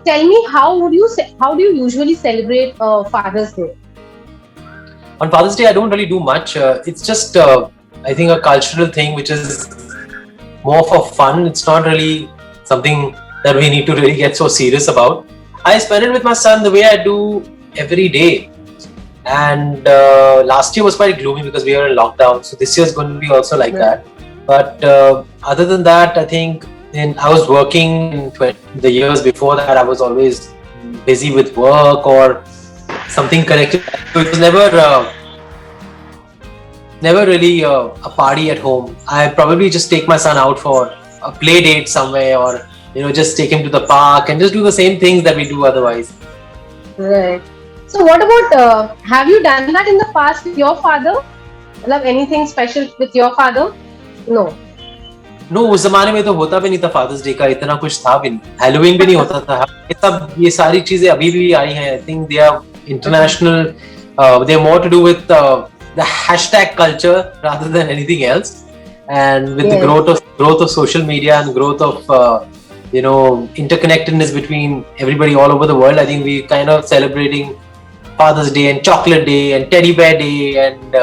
tell me, how do you usually celebrate Father's Day? On Father's Day, I don't really do much. It's just, I think, a cultural thing which is more for fun. It's not really something that we need to really get so serious about. I spend it with my son the way I do every day. And last year was quite gloomy because we were in lockdown. So this year is going to be also like that. But other than that, I think I was working in the years before that. I was always busy with work or something connected. So it was never really a party at home. I probably just take my son out for a play date somewhere, or just take him to the park and just do the same things that we do otherwise. Right. So what about, have you done that in the past with your father? Love anything special with your father? No. No उस जमाने में तो होता भी नहीं था fathers day का, इतना कुछ था भी नहीं, हैलोवीन भी नहीं होता था। ये सारी चीजें अभी भी आई हैं। I think they are international, they are more to do with the hashtag culture rather than anything else, and with the growth of social media and growth of interconnectedness between everybody all over the world, I think we kind of celebrating Father's Day and Chocolate Day and Teddy Bear Day and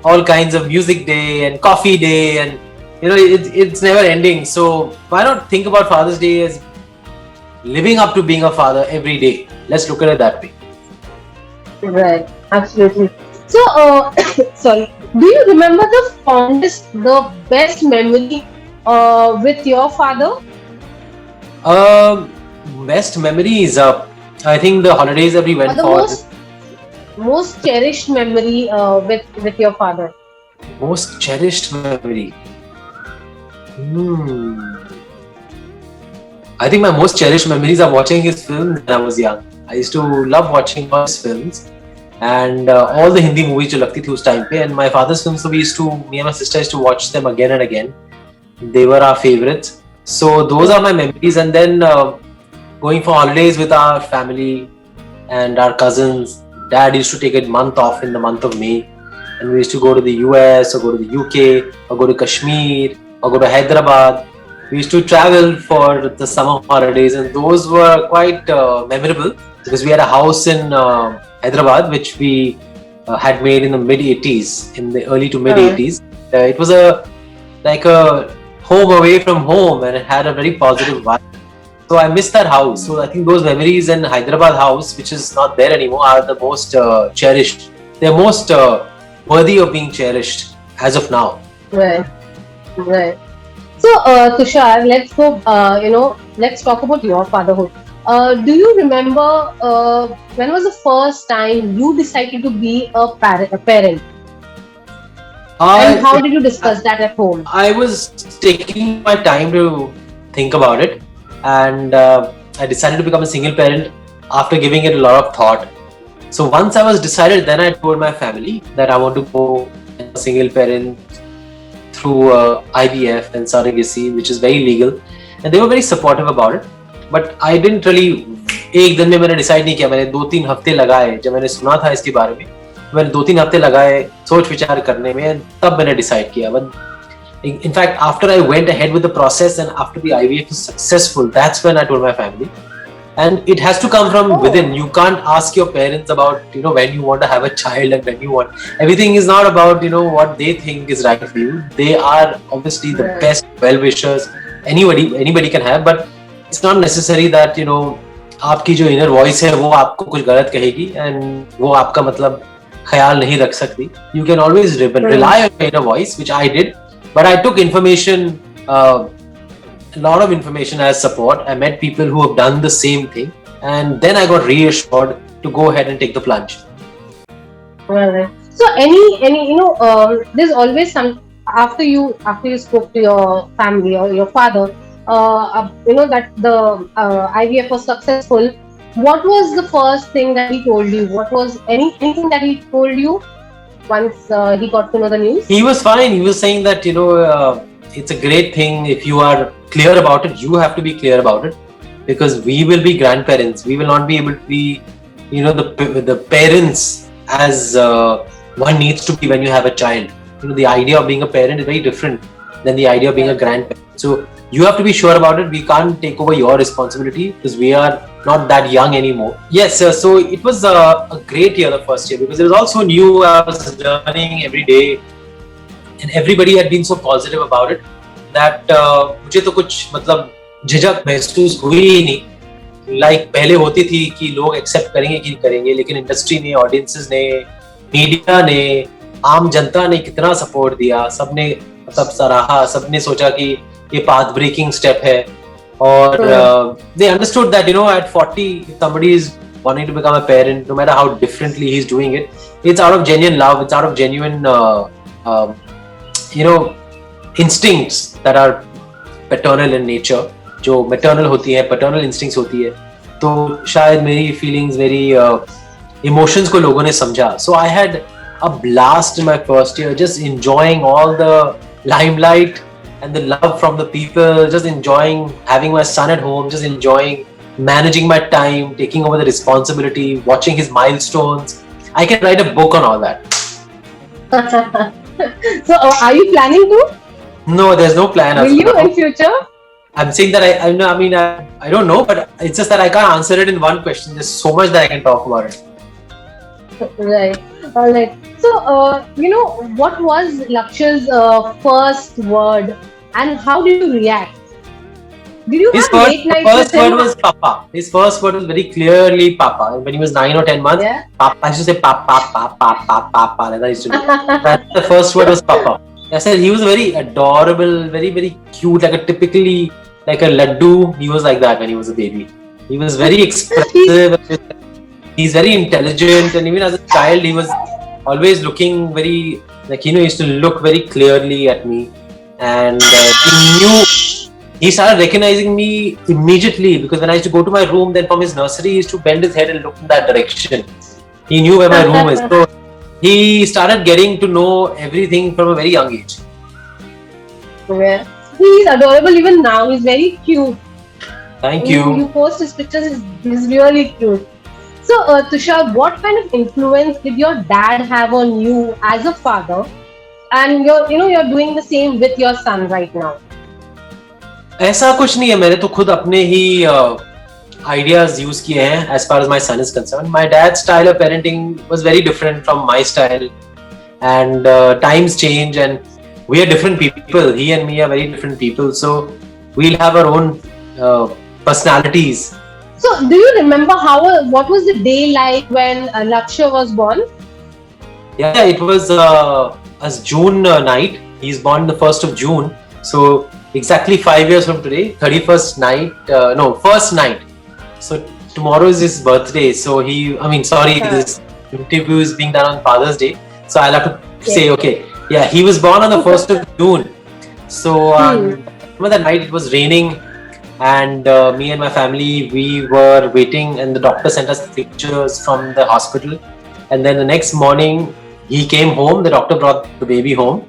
all kinds of music day and coffee day, and it's never ending. So why not think about Father's Day as living up to being a father every day? Let's look at it that way. Right, absolutely. So, sorry. Do you remember the best memory with your father? Best memories. I think the holidays that we went for. Most cherished memory with your father. Most cherished memory. I think my most cherished memories are watching his films when I was young. I used to love watching his films. And all the Hindi movies जो लगती थी उस time पे, and my father's films, so me and my sister used to watch them again and again. They were our favorites. So those are my memories. And then going for holidays with our family and our cousins. Dad used to take a month off in the month of May, and we used to go to the US or go to the UK or go to Kashmir or go to Hyderabad. We used to travel for the summer holidays, and those were quite memorable because we had a house in Hyderabad, which we had made in the mid-80s, in the early to mid-80s. It was like a home away from home, and it had a very positive vibe. So I miss that house. So I think those memories in Hyderabad house, which is not there anymore, are the most cherished. They're most worthy of being cherished as of now. Right. So Tushar, let's go. Let's talk about your fatherhood. Do you remember when was the first time you decided to be a parent? And how did you discuss that at home? I was taking my time to think about it, and I decided to become a single parent after giving it a lot of thought. So once I was decided, then I told my family that I want to go a single parent through IVF and surrogacy, which is very legal, and they were very supportive about it. But I didn't really, एक दिन में मैंने decide नहीं किया। मैंने 2-3 हफ्ते लगाए। जब मैंने सुना था इसके बारे में, मैंने 2-3 हफ्ते लगाए सोच विचार करने में, तब मैंने डिसाइड किया। But in fact, after I went ahead with the process and after the IVF was successful, that's when I told my family. And it has to come from within. You can't ask your parents about when you want to have a child and when you want. Everything is not about what they think is right for you. They are obviously the best well-wishers anybody can have, but it's not necessary that आपकी जो inner voice है वो आपको कुछ गलत कहेगी and वो आपका मतलब ख्याल नहीं रख सकती. You can always rely on your inner voice, which I did, but I took information, a lot of information as support. I met people who have done the same thing, and then I got reassured to go ahead and take the plunge. Right. So any there's always some after you spoke to your family or your father, that the IVF was successful. What was the first thing that he told you? What was anything that he told you once he got to know the news? He was fine. He was saying that it's a great thing if you are clear about it. You have to be clear about it because we will be grandparents. We will not be able to be the parents as one needs to be when you have a child. The idea of being a parent is very different than the idea of being a grandparent. So you have to be sure about it. We can't take over your responsibility because we are not that young anymore. Yes, so it was a great year the first year because it was also new. I was learning every day, and everybody had been so positive about it that मुझे तो कुछ मतलब झिझक महसूस हुई ही नहीं. Like पहले होती थी कि लोग एक्सेप्ट करेंगे कि करेंगे, लेकिन इंडस्ट्री ने, ऑडियंसेस ने, मीडिया ने, आम जनता ने कितना सपोर्ट दिया. सबने मतलब सराहा, सबने सोचा कि ये पाथ ब्रेकिंग स्टेप है. और they understood that, you know, at 40 if somebody is wanting to become a parent, no matter how differently he's doing it, it's out of genuine love, it's out of genuine you know, instincts that are paternal in nature, जो maternal होती है, paternal instincts होती है. तो शायद मेरी feelings, मेरी emotions को लोगों ने समझा. So I had a blast in my first year, just enjoying all the limelight and the love from the people, just enjoying having my son at home, just enjoying managing my time, taking over the responsibility, watching his milestones. I can write a book on all that. So, are you planning to? No, there's no plan. Will you in future? I'm saying that I don't know, but it's just that I can't answer it in one question. There's so much that I can talk about it. Right. All right. So, you know, what was Laksha's first word, and how did you react? Did you have late nights with First him? word was Papa. His first word was very clearly Papa. When he was 9 or 10 months, Yeah. Papa, I used to say Papa, Papa, Papa, Papa. Like that I used to do. That's the first word was Papa. I said he was very adorable, very, very cute, like a typically like a laddu. He was like that when he was a baby. He was very expressive. He's very intelligent, and even as a child, he was always looking very like, you know, he used to look very clearly at me, and he knew. He started recognizing me immediately because when I used to go to my room, then from his nursery, he used to bend his head and look in that direction. He knew where my room is. So he started getting to know everything from a very young age. Yeah. He's adorable even now. He's very cute. Thank you. You post his pictures. He's really cute. So, Tushar, what kind of influence did your dad have on you as a father? And you're doing the same with your son right now. ऐसा कुछ नहीं है, मैंने तो खुद अपने ही ideas use किए हैं as far as my son is concerned. My dad's style of parenting was very different from my style, and times change and we are different people. He and me are very different people, so we'll have our own personalities. So, do you remember what was the day like when Laksha was born? Yeah, it was a June night. He's born the 1st of June, so exactly 5 years from today, 31st night, first night. So tomorrow is his birthday. So this interview is being done on Father's Day. So I'll have to say, okay, yeah, he was born on the 1st of June. So remember that night it was raining, and me and my family, we were waiting, and the doctor sent us pictures from the hospital. And then the next morning he came home, the doctor brought the baby home,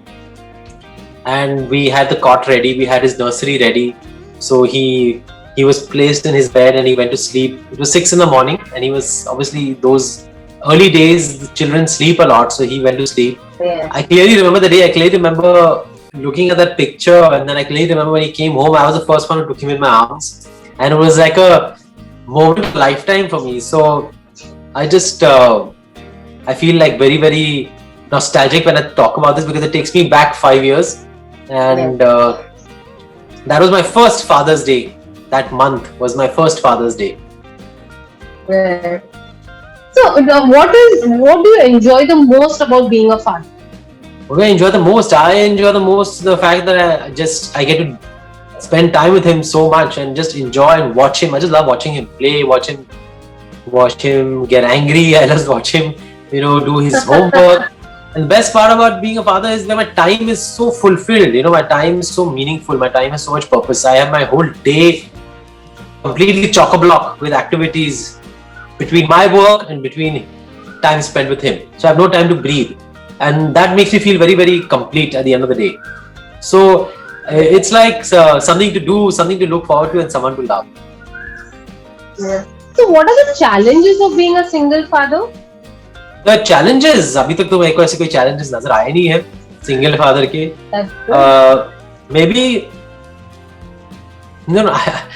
and we had the cot ready, we had his nursery ready. So he was placed in his bed and he went to sleep. It was 6 in the morning, and he was obviously, those early days the children sleep a lot, so he went to sleep. Yeah. I clearly remember the day. I clearly remember looking at that picture, and then I clearly remember when he came home, I was the first one who took him in my arms, and it was like a moment of a lifetime for me. So I just I feel like very, very nostalgic when I talk about this, because it takes me back 5 years. And that was my first Father's Day. That month was my first Father's Day. Yeah. So, what do you enjoy the most about being a father? What do I enjoy the most? I enjoy the most the fact that I get to spend time with him so much and just enjoy and watch him. I just love watching him play, watch him get angry. I just watch him, do his homework. And the best part about being a father is that my time is so fulfilled. My time is so meaningful. My time has so much purpose. I have my whole day completely chock-a-block with activities between my work and between time spent with him. So I have no time to breathe. And that makes me feel very, very complete at the end of the day. So it's like something to do, something to look forward to, and someone to love. Yeah. So what are the challenges of being a single father? The challenges, अभी तक तो मेरे को ऐसे कोई challenges नजर आए नहीं है single father के. Maybe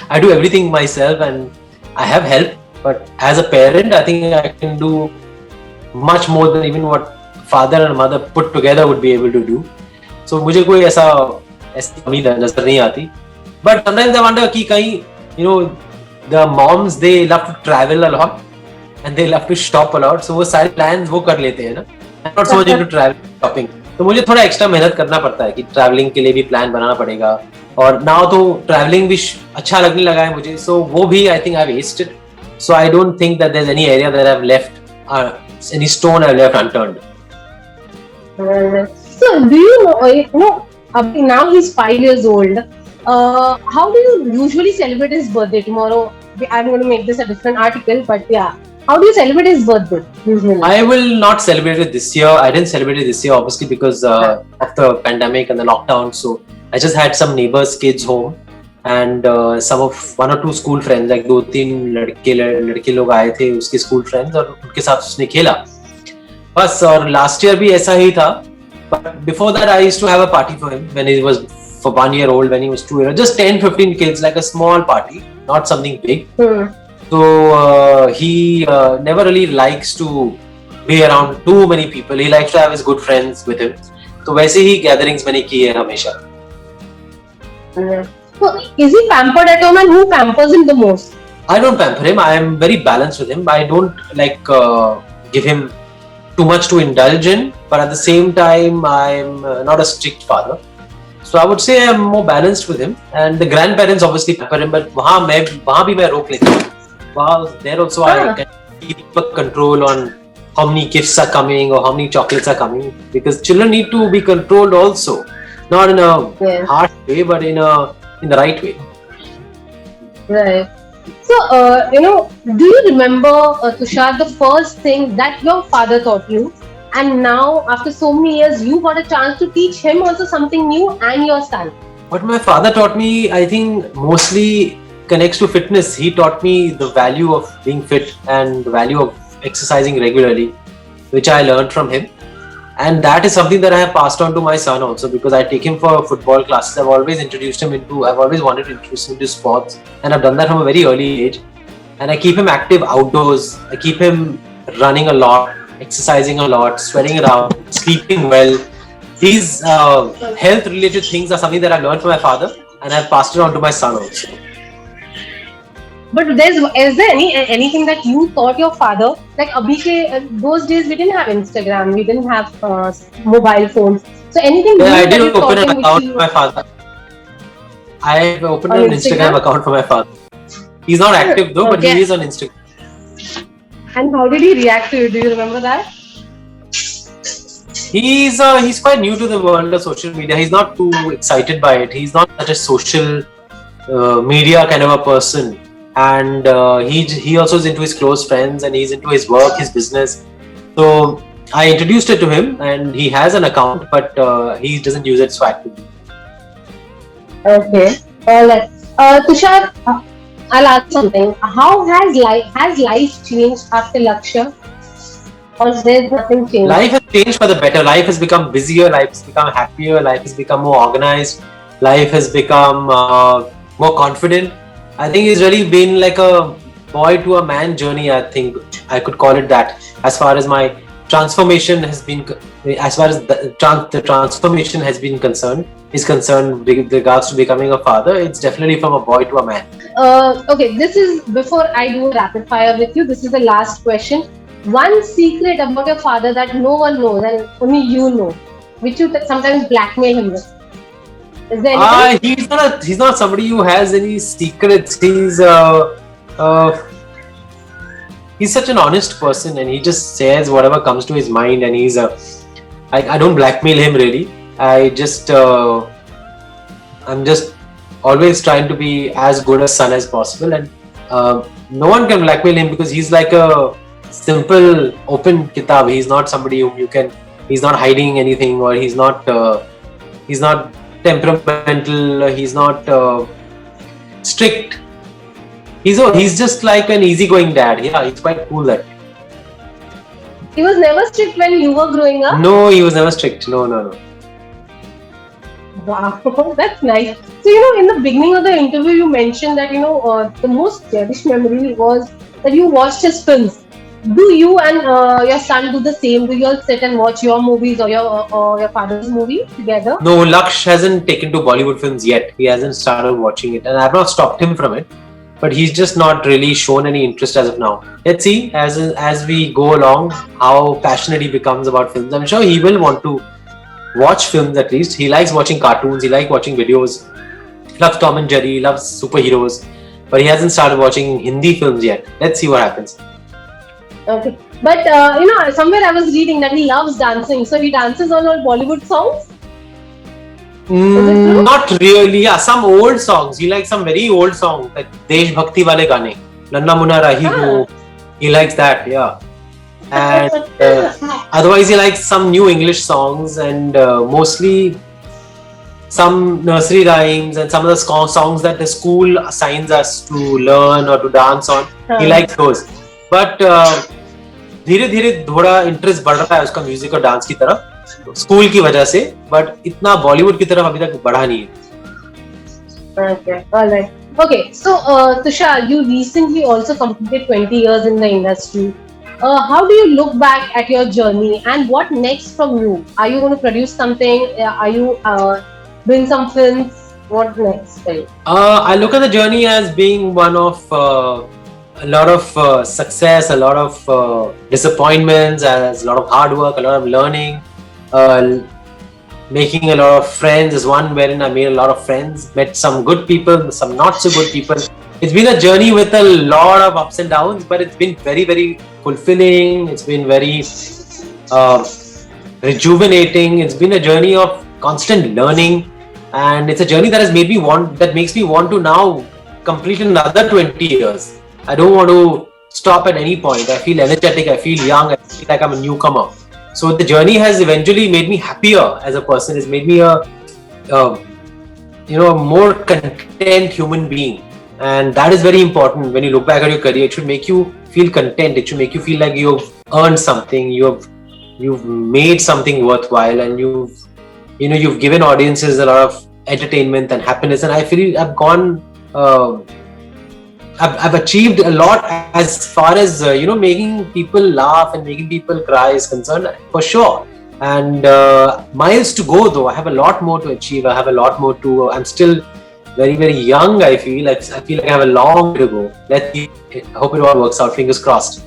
I do everything myself, and I have help, but as a parent, I think I can do much more than even what father and mother put together would be able to do. So मुझे कोई ऐसी कमी नजर नहीं आती. But sometimes I wonder कि कहीं, you know, the moms, they love to travel a lot and they love to shop a lot. So वो सारे plans वो कर लेते हैं ना. I'm not so much into travel shopping. तो मुझे थोड़ा एक्स्ट्रा मेहनत करना पड़ता है कि ट्रैवलिंग के लिए भी प्लान बनाना पड़ेगा. और नाउ तो ट्रैवलिंग भी अच्छा लगने लगा है मुझे. So वो भी I think I've aced it. So I don't think that there's any area that I've left, any stone I've left unturned. So do you know, now he's 5 years old. How do you usually celebrate his birthday? Tomorrow I'm going to make this a different article, but yeah, how do you celebrate his birthday usually? I will not celebrate it this year. I didn't celebrate it this year obviously because of the pandemic and the lockdown. So I just had some neighbors' kids home and some of 1 or 2 school friends, like 2-3 लड़के लोग आए थे उसके school friends और उनके साथ उसने खेला बस. और last year भी ऐसा ही था. But before that, I used to have a party for him when he was for 1 year old, when he was 2 years old. Just 10-15 kids, like a small party, not something big. So he never really likes to be around too many people. He likes to have his good friends with him. तो वैसे ही gatherings मैंने की है हमेशा. So is he pampered at home, and who pampers him the most? I don't pamper him. I am very balanced with him. I don't like give him too much to indulge in, but at the same time, I'm not a strict father. So I would say I'm more balanced with him. And the grandparents obviously pamper him, but वहाँ भी मैं रोक लेता हूँ. There also I can keep a control on how many gifts are coming or how many chocolates are coming, because children need to be controlled also, not in a harsh way, but in the right way. Right. So, do you remember, Tushar, the first thing that your father taught you, and now after so many years, you got a chance to teach him also something new and your son? What my father taught me, I think, mostly connects to fitness. He taught me the value of being fit and the value of exercising regularly, which I learned from him. And that is something that I have passed on to my son also, because I take him for football classes. I've always wanted to introduce him to sports, and I've done that from a very early age. And I keep him active outdoors. I keep him running a lot, exercising a lot, sweating around, sleeping well. These health related things are something that I learned from my father, and I've passed it on to my son also. But is there anything that you taught your father? Like those days we didn't have Instagram, we didn't have mobile phones. So anything? Yeah, I did open an account for my father. I opened an Instagram account for my father. He's not active though, but he is on Instagram. And how did he react to you? Do you remember that? He's quite new to the world of social media. He's not too excited by it. He's not such a social media kind of a person. And he also is into his close friends, and he's into his work, his business. So I introduced it to him, and he has an account, but he doesn't use it so actively. Okay. Tushar, I'll ask something. How has life changed after Lakshya? Or there's nothing changed? Life has changed for the better. Life has become busier. Life has become happier. Life has become more organized. Life has become more confident. I think it's really been like a boy to a man journey. I think I could call it that. As far as my transformation has been, as far as the transformation has been concerned, with regards to becoming a father, it's definitely from a boy to a man. Okay, this is before I do a rapid fire with you. This is the last question. One secret about your father that no one knows and only you know, which you sometimes blackmail him with. Is there anything? He's not somebody who has any secrets. He's such an honest person, and he just says whatever comes to his mind. And I don't blackmail him really. I'm just always trying to be as good a son as possible, and no one can blackmail him because he's like a simple, open kitab. He's not somebody whom he's not hiding anything, or he's not temperamental, he's not strict. He's just like an easygoing dad. Yeah, he's quite cool that way. He was never strict when you were growing up? No, he was never strict. No. Wow, that's nice. So, in the beginning of the interview, you mentioned that, the most cherished memory was that you watched his films. Do you and your son do the same? Do you all sit and watch your movies or your father's movie together? No, Laksh hasn't taken to Bollywood films yet. He hasn't started watching it, and I've not stopped him from it. But he's just not really shown any interest as of now. Let's see as we go along how passionate he becomes about films. I'm sure he will want to watch films at least. He likes watching cartoons. He likes watching videos. He loves Tom and Jerry. He loves superheroes. But he hasn't started watching Hindi films yet. Let's see what happens. Okay. But, somewhere I was reading that he loves dancing. So he dances on all Bollywood songs? Is it true? Not really. Yeah, some old songs. He likes some very old songs, like Desh Bhakti wale gaane. Nanna Munna Rahi Ho. He likes that, yeah. And otherwise, he likes some new English songs and mostly some nursery rhymes and some of the songs that the school assigns us to learn or to dance on. He likes those. But धीरे धीरे थोड़ा interest बढ़ रहा है उसका music और dance की तरफ स्कूल की वजह से, बट इतना बॉलीवुड की तरफ अभी तक बढ़ा नहीं है. Okay, all right. Okay, so Tushar, you recently also completed 20 years in the industry. How do you look back at your journey and what next from you? Are you going to produce something? Are you doing some films? What next for you? I look at the journey as being one of a lot of success, a lot of disappointments, as a lot of hard work, a lot of learning. Making a lot of friends is one wherein I made a lot of friends, met some good people, some not so good people. It's been a journey with a lot of ups and downs, but it's been very, very fulfilling. It's been very rejuvenating. It's been a journey of constant learning, and it's a journey that makes me want to now complete another 20 years. I don't want to stop at any point. I feel energetic. I feel young. I feel like I'm a newcomer. So the journey has eventually made me happier as a person. It's made me a more content human being, and that is very important. When you look back at your career, it should make you feel content. It should make you feel like you've earned something. You've made something worthwhile, and you've given audiences a lot of entertainment and happiness. And I feel I've gone. I've achieved a lot as far as making people laugh and making people cry is concerned, for sure. And miles to go, though. I have a lot more to achieve. I have a lot more to. I'm still very, very young. I feel like I have a long way to go. Let's see. I hope it all works out. Fingers crossed.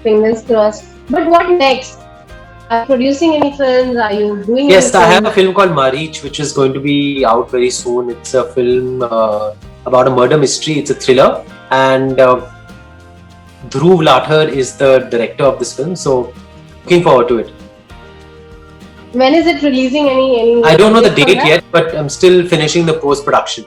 Fingers crossed. But what next? Are you producing any films? Are you doing? Yes, I have a film called Marich, which is going to be out very soon. It's a film about a murder mystery. It's a thriller, and Dhruv Lathar is the director of this film. So, looking forward to it. When is it releasing? Any? I don't know the date yet, but I'm still finishing the post production.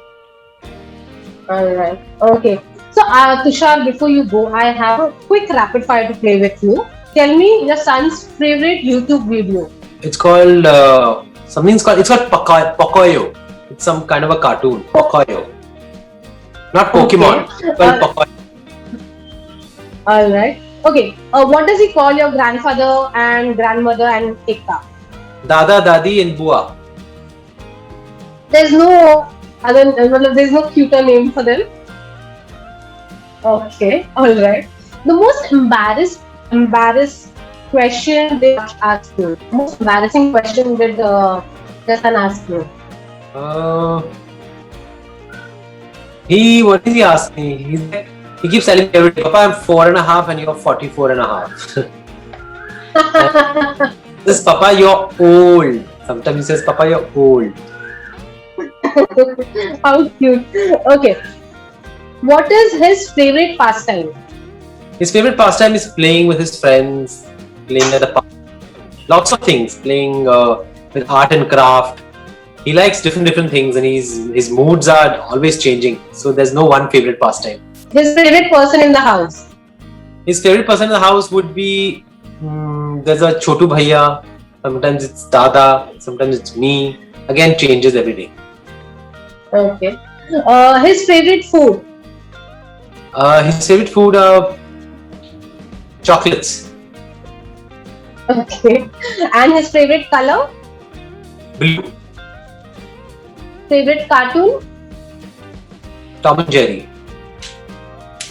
All right. Okay. So, Tushar, before you go, I have a quick rapid fire to play with you. Tell me your son's favorite YouTube video. It's called It's called Pocoyo. It's some kind of a cartoon. Pocoyo. Not Pokemon. Okay. But Pocoyo. All right. Okay. What does he call your grandfather and grandmother and Ekta? Dada, Dadi, and Bua. There's no there's no cuter name for them. Okay. All right. The most embarrassed question they asked you. Most embarrassing question did your son ask you? What did he ask me? He keeps telling me every day, Papa, I'm 4.5 and you're 44.5. He says, Papa, you're old. Sometimes he says, Papa, you're old. How cute. Okay. What is his favorite pastime? His favorite pastime is playing with his friends, playing at the park. Lots of things, playing with art and craft. He likes different things, and his moods are always changing. So there's no one favorite pastime. His favorite person in the house? His favorite person in the house would be, there's a Chotu Bhaiya. Sometimes it's Dada. Sometimes it's me. Again, changes every day. Okay. His favorite food? His favorite food are chocolates. Okay. And his favorite color? Blue. Favorite cartoon Tom and Jerry.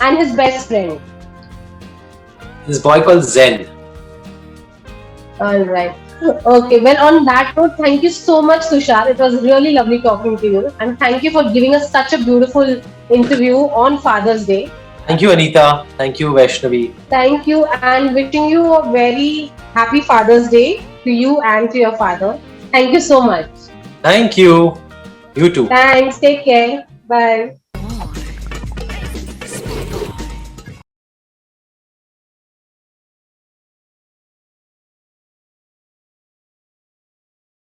and his best friend. This boy called Zen. All right. Okay. Well, on that note, thank you so much, Tushar. It was really lovely talking to you, and thank you for giving us such a beautiful interview on Father's Day. Thank you, Anita. Thank you, Vaishnavi. Thank you, and wishing you a very happy Father's Day to you and to your father. Thank you so much. Thank you. You too. Thanks. Take care. Bye.